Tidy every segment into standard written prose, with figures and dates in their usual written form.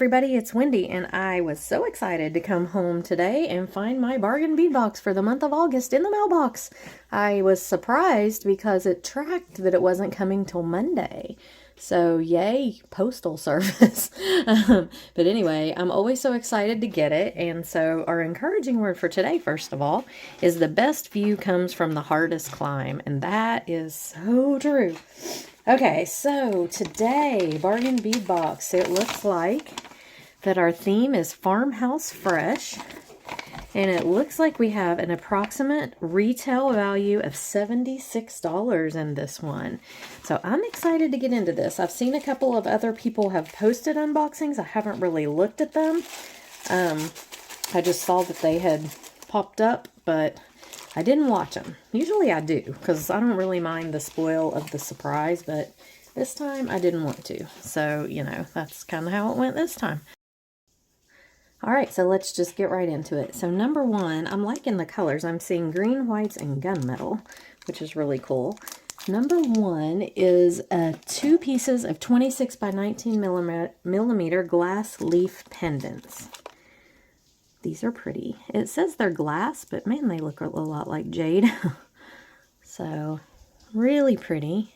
everybody, it's Wendy, and I was so excited to come home today and find my bargain bead box for the month of August in the mailbox. I was surprised because it tracked that it wasn't coming till Monday. So yay, postal service. But anyway, I'm always so excited to get it. And so our encouraging word for today, first of all, is the best view comes from the hardest climb. And that is so true. Okay, so today, bargain bead box, it looks like that our theme is Farmhouse Fresh. And it looks like we have an approximate retail value of $76 in this one. So I'm excited to get into this. I've seen a couple of other people have posted unboxings. I haven't really looked at them. I just saw that they had popped up, but I didn't watch them. Usually I do, because I don't really mind the spoil of the surprise, but this time I didn't want to. So, you know, that's kind of how it went this time. All right, so let's just get right into it. So number one, I'm liking the colors. I'm seeing green, whites, and gunmetal, which is really cool. Number one is 2 pieces of 26 by 19 millimeter glass leaf pendants. These are pretty. It says they're glass, but man, they look a lot like jade. So really pretty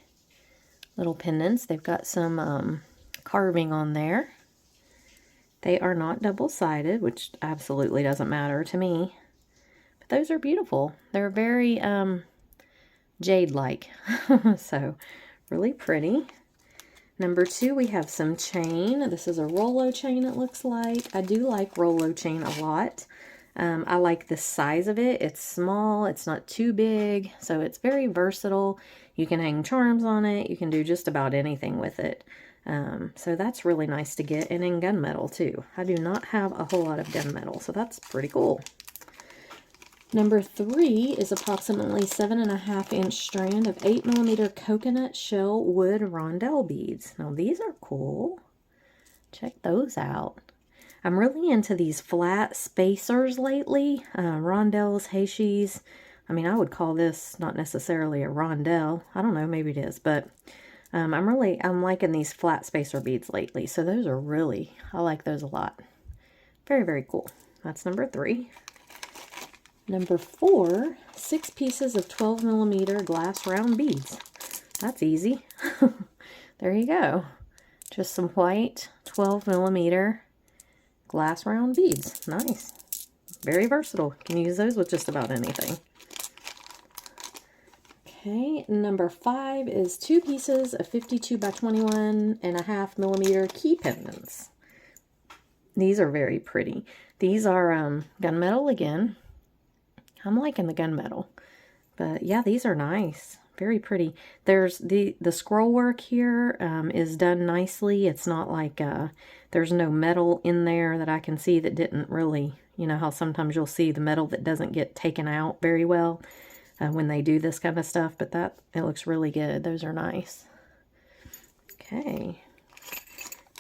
little pendants. They've got some carving on there. They are not double-sided, which absolutely doesn't matter to me. But those are beautiful. They're very jade-like. So really pretty. Number two, we have some chain. This is a Rollo chain, it looks like. I do like Rollo chain a lot. I like the size of it. It's small, it's not too big, so it's very versatile. You can hang charms on it. You can do just about anything with it. So that's really nice to get, and in gunmetal too. I do not have a whole lot of gunmetal, so that's pretty cool. Number three is approximately 7.5-inch strand of 8mm coconut shell wood rondelle beads. Now these are cool. Check those out. I'm really into these flat spacers lately. Rondelles, Heishi's. I mean, I would call this not necessarily a rondelle. I don't know, maybe it is, but I'm liking these flat spacer beads lately. So those are really, I like those a lot. Very, very cool. That's number three. Number four, 6 pieces of 12mm glass round beads. That's easy. There you go. Just some white 12mm glass round beads. Nice. Very versatile. You can use those with just about anything. Okay, number five is 2 pieces of 52 by 21.5mm key pendants. These are very pretty. These are gunmetal again. I'm liking the gunmetal, but yeah, these are nice. Very pretty. There's the scroll work here is done nicely. It's not like there's no metal in there that I can see that didn't really, you know how sometimes you'll see the metal that doesn't get taken out very well when they do this kind of stuff, but it looks really good. Those are nice. Okay.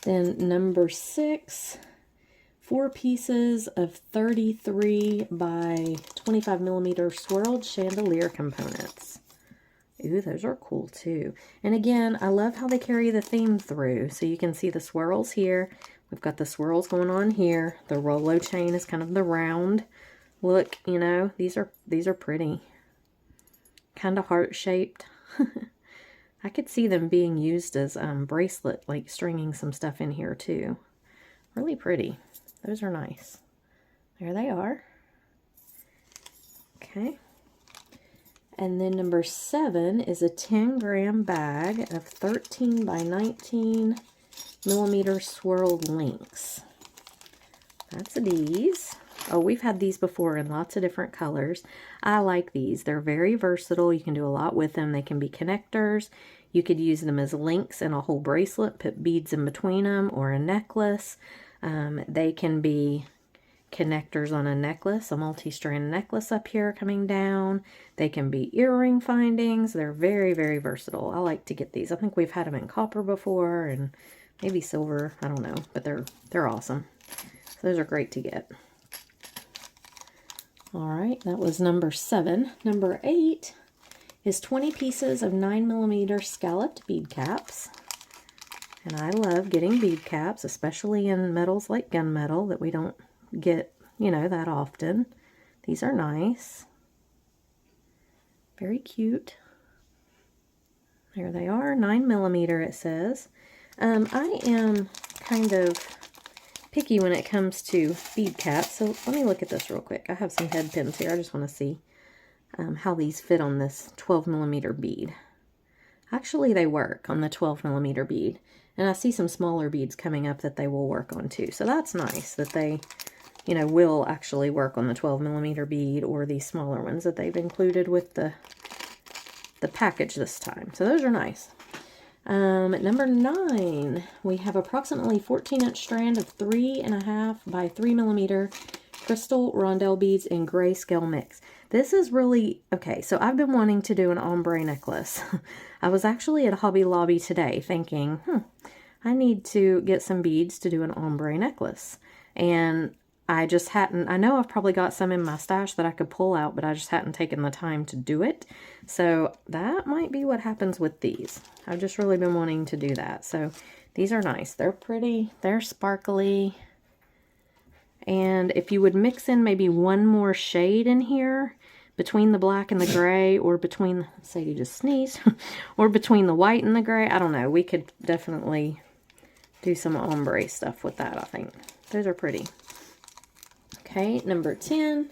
Then number 6, 4 pieces of 33 by 25mm swirled chandelier components. Ooh, those are cool too. And again, I love how they carry the theme through. So you can see the swirls here. We've got the swirls going on here. The Rollo chain is kind of the round look, you know. These are pretty. Kind of heart-shaped. I could see them being used as bracelet, like stringing some stuff in here too. Really pretty. Those are nice. There they are. Okay. And then number 7 is a 10-gram bag of 13 by 19mm swirled links. That's these. Oh, we've had these before in lots of different colors. I like these. They're very versatile. You can do a lot with them. They can be connectors. You could use them as links in a whole bracelet, put beads in between them, or a necklace. They can be connectors on a necklace, a multi-strand necklace up here coming down. They can be earring findings. They're very, very versatile. I like to get these. I think we've had them in copper before and maybe silver. I don't know, but they're awesome. So those are great to get. All right, that was number 7. Number 8 is 20 pieces of 9mm scalloped bead caps. And I love getting bead caps, especially in metals like gunmetal that we don't get, you know, that often. These are nice. Very cute. There they are, 9mm it says. I am kind of picky when it comes to bead caps, so let me look at this real quick. I have some head pins here. I just want to see how these fit on this 12mm bead. Actually, they work on the 12mm bead, and I see some smaller beads coming up that they will work on too. So that's nice that they, you know, will actually work on the 12mm bead or these smaller ones that they've included with the package this time. So those are nice. At number 9, we have approximately 14-inch strand of 3.5 by 3mm crystal rondelle beads in grayscale mix. This is really, okay, so I've been wanting to do an ombre necklace. I was actually at Hobby Lobby today thinking, I need to get some beads to do an ombre necklace. And I just hadn't, I know I've probably got some in my stash that I could pull out, but I just hadn't taken the time to do it. So that might be what happens with these. I've just really been wanting to do that. So these are nice. They're pretty, they're sparkly. And if you would mix in maybe one more shade in here between the black and the gray, or between, Sadie just sneezed, or between the white and the gray, I don't know. We could definitely do some ombre stuff with that, I think. Those are pretty. Okay, number 10,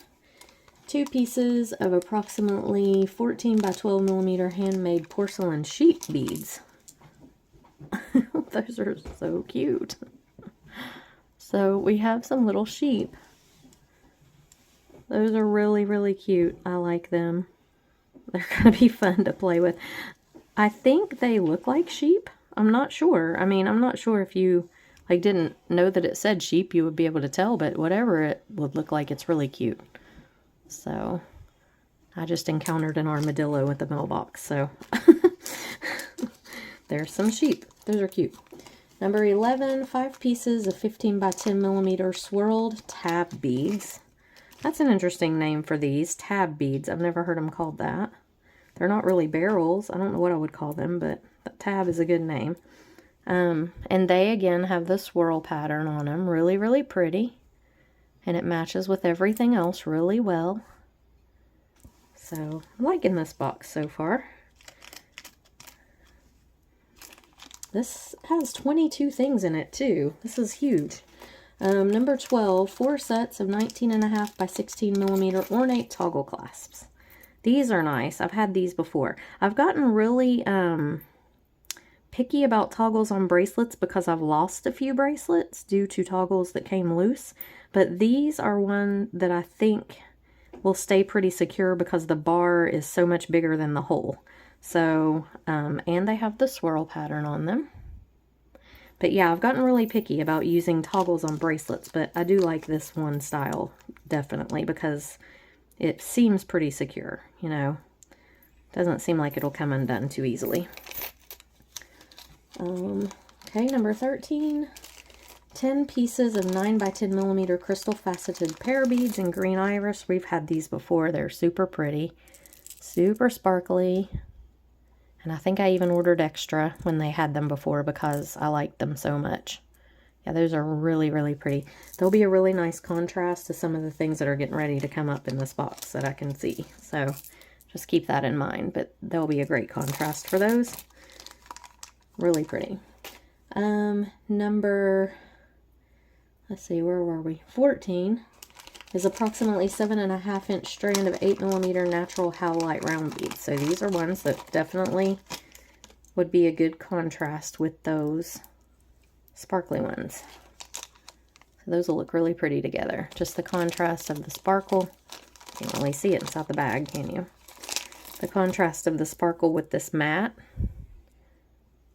2 pieces of approximately 14 by 12mm handmade porcelain sheep beads. Those are so cute. So we have some little sheep. Those are really, really cute. I like them. They're going to be fun to play with. I think they look like sheep. I'm not sure. I mean, I'm not sure if you like didn't know that it said sheep, you would be able to tell, but whatever it would look like, it's really cute. So I just encountered an armadillo at the mailbox, so there's some sheep. Those are cute. Number 11, 5 pieces of 15 by 10mm swirled tab beads. That's an interesting name for these, tab beads. I've never heard them called that. They're not really barrels. I don't know what I would call them, but tab is a good name. And they, again, have the swirl pattern on them. Really, really pretty. And it matches with everything else really well. So, I'm liking this box so far. This has 22 things in it, too. This is huge. Number 12, 4 sets of 19.5 by 16mm ornate toggle clasps. These are nice. I've had these before. I've gotten really picky about toggles on bracelets because I've lost a few bracelets due to toggles that came loose. But these are one that I think will stay pretty secure because the bar is so much bigger than the hole. So, and they have the swirl pattern on them. But yeah, I've gotten really picky about using toggles on bracelets, but I do like this one style, definitely, because it seems pretty secure, you know. Doesn't seem like it'll come undone too easily. Okay, number 13, 10 pieces of 9 by 10mm crystal faceted pear beads in green iris. We've had these before. They're super pretty, super sparkly. And I think I even ordered extra when they had them before because I liked them so much. Yeah, those are really, really pretty. They'll be a really nice contrast to some of the things that are getting ready to come up in this box that I can see. So just keep that in mind. But they'll be a great contrast for those. Really pretty. Number, let's see, where were we? 14 is approximately 7.5-inch strand of 8mm natural howlite round beads. So these are ones that definitely would be a good contrast with those sparkly ones. So those will look really pretty together. Just the contrast of the sparkle. You can't really see it inside the bag, can you? The contrast of the sparkle with this matte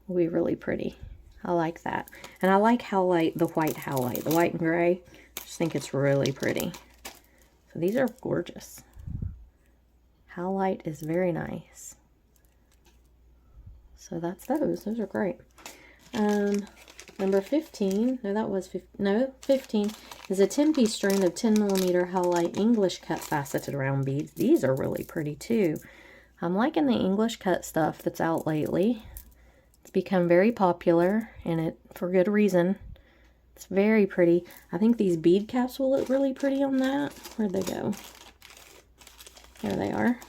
will be really pretty. I like that. And I like howlite, the white howlite, the white and gray. I just think it's really pretty. So these are gorgeous. Howlite is very nice. So that's those. Those are great. Number 15, no, that was 15, no, 15 is a 10-piece strand of 10mm howlite English cut faceted round beads. These are really pretty too. I'm liking the English cut stuff that's out lately. It's become very popular, and it for good reason. It's very pretty. I think these bead caps will look really pretty on that. Where'd they go? There they are.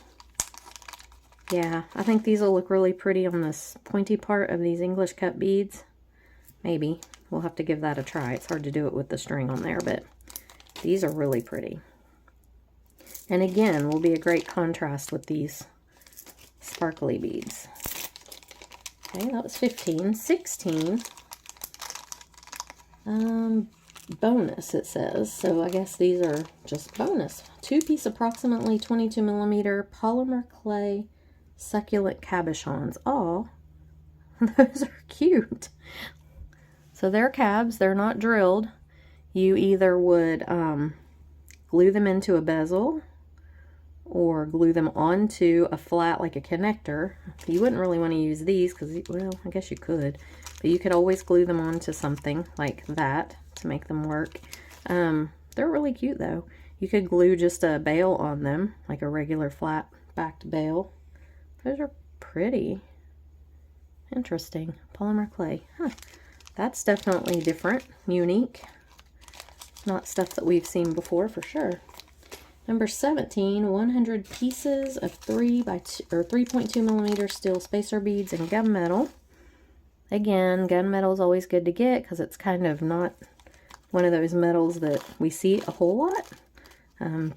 Yeah, I think these will look really pretty on this pointy part of these English cut beads. Maybe. We'll have to give that a try. It's hard to do it with the string on there, but these are really pretty. And again, will be a great contrast with these sparkly beads. Okay, that was 15. 16. Bonus, it says. So I guess these are just bonus. 2-piece, approximately 22 millimeter polymer clay succulent cabochons. Oh, those are cute. So they're cabs. They're not drilled. You either would glue them into a bezel or glue them onto a flat, like a connector. You wouldn't really want to use these because, well, I guess you could. But you could always glue them onto something like that to make them work. They're really cute, though. You could glue just a bail on them, like a regular flat-backed bail. Those are pretty. Interesting. Polymer clay. Huh. That's definitely different, unique. Not stuff that we've seen before, for sure. Number 17, 100 pieces of 3.2 millimeter steel spacer beads and gunmetal. Again, gunmetal is always good to get because it's kind of not one of those metals that we see a whole lot.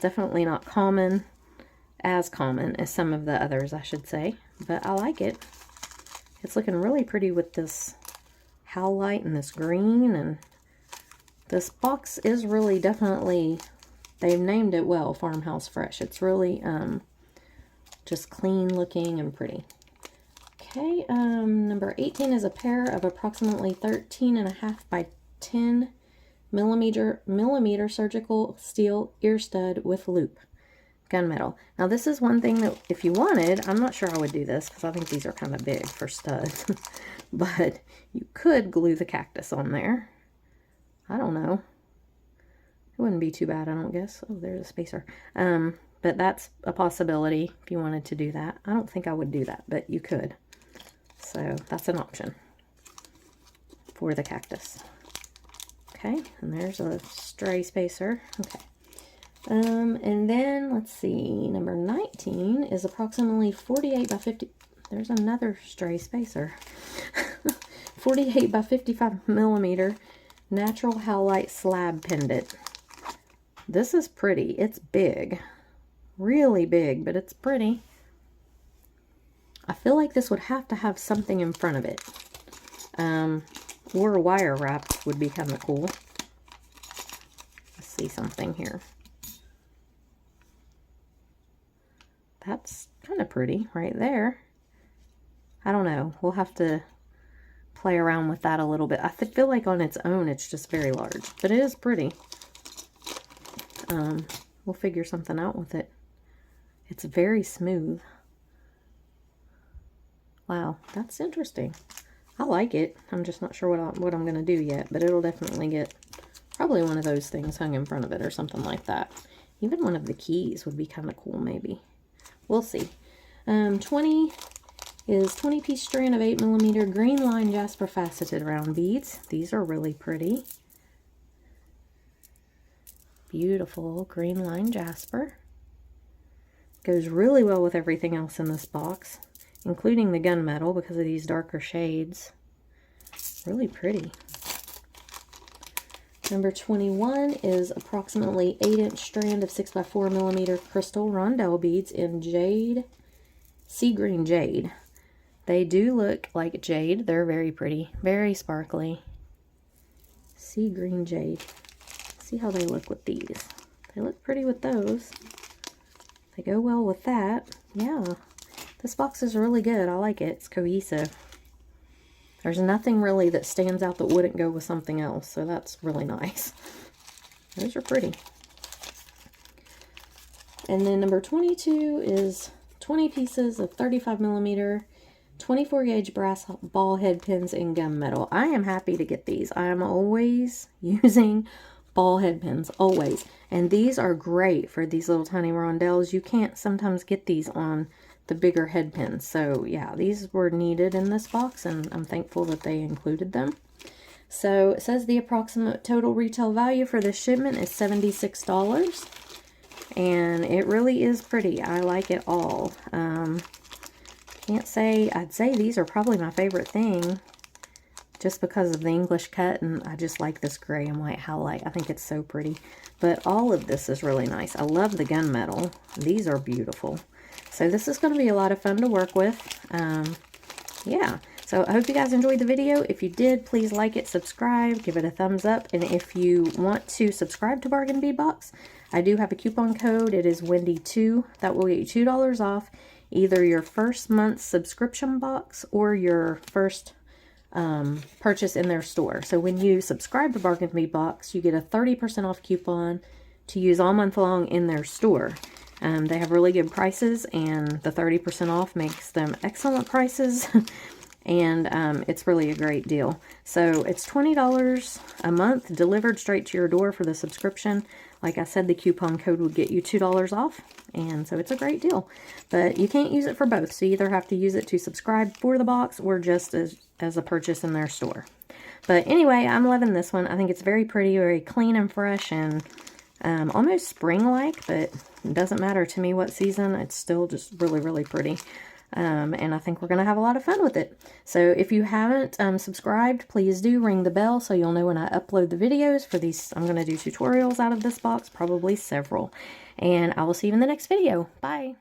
Definitely not common, as common as some of the others, I should say. But I like it. It's looking really pretty with this howlite and this green. And this box is really definitely... They've named it well, Farmhouse Fresh. It's really just clean looking and pretty. Okay, number 18 is a pair of approximately 13.5 by 10 millimeter surgical steel ear stud with loop. Gunmetal. Now this is one thing that if you wanted, I'm not sure I would do this because I think these are kind of big for studs. But you could glue the cactus on there. I don't know. It wouldn't be too bad, I don't guess. Oh, there's a spacer. But that's a possibility if you wanted to do that. I don't think I would do that, but you could. So that's an option for the cactus. Okay, and there's a stray spacer. Okay. And then, let's see, number 19 is approximately 48 by 50. There's another stray spacer. 48 by 55 millimeter natural howlite slab pendant. This is pretty. It's big. Really big, but it's pretty. I feel like this would have to have something in front of it. Or a wire wrap would be kind of cool. Let's see something here. That's kind of pretty right there. I don't know. We'll have to play around with that a little bit. I feel like on its own it's just very large, but it is pretty. We'll figure something out with it. It's very smooth. Wow, that's interesting. I like it. I'm just not sure what I'm going to do yet, but it'll definitely get probably one of those things hung in front of it or something like that. Even one of the keys would be kind of cool, maybe. We'll see. 20 is 20-piece strand of 8 millimeter green line jasper faceted round beads. These are really pretty. Beautiful green line jasper. Goes really well with everything else in this box, including the gunmetal because of these darker shades. Really pretty. Number 21 is approximately 8-inch strand of 6x4 millimeter crystal rondelle beads in jade, sea green jade. They do look like jade. They're very pretty, very sparkly. Sea green jade. See how they look with these. They look pretty with those. They go well with that. Yeah, this box is really good. I like it. It's cohesive. There's nothing really that stands out that wouldn't go with something else, so that's really nice. Those are pretty. And then number 22 is 20 pieces of 35 millimeter 24 gauge brass ball head pins in gunmetal. I am happy to get these. I am always using ball head pins, always. And these are great for these little tiny rondelles. You can't sometimes get these on the bigger head pins. So yeah, these were needed in this box, and I'm thankful that they included them. So it says the approximate total retail value for this shipment is $76. And it really is pretty. I like it all. Can't say, I'd say these are probably my favorite thing just because of the English cut, and I just like this gray and white highlight. I think it's so pretty. But all of this is really nice. I love the gunmetal. These are beautiful. So this is going to be a lot of fun to work with. Yeah. So I hope you guys enjoyed the video. If you did, please like it, subscribe, give it a thumbs up. And if you want to subscribe to Bargain Bead Box, I do have a coupon code. It is Wendy2. That will get you $2 off either your first month's subscription box or your first purchase in their store. So when you subscribe to Bargain Bead Box, you get a 30% off coupon to use all month long in their store. They have really good prices, and the 30% off makes them excellent prices. And it's really a great deal. So it's $20 a month delivered straight to your door for the subscription. Like I said, the coupon code would get you $2 off, and so it's a great deal. But you can't use it for both, so you either have to use it to subscribe for the box or just as a purchase in their store. But anyway, I'm loving this one. I think it's very pretty, very clean and fresh, and almost spring-like, but it doesn't matter to me what season. It's still just really, really pretty. And I think we're going to have a lot of fun with it. So if you haven't subscribed, please do ring the bell so you'll know when I upload the videos for these. I'm going to do tutorials out of this box, probably several. And I will see you in the next video. Bye.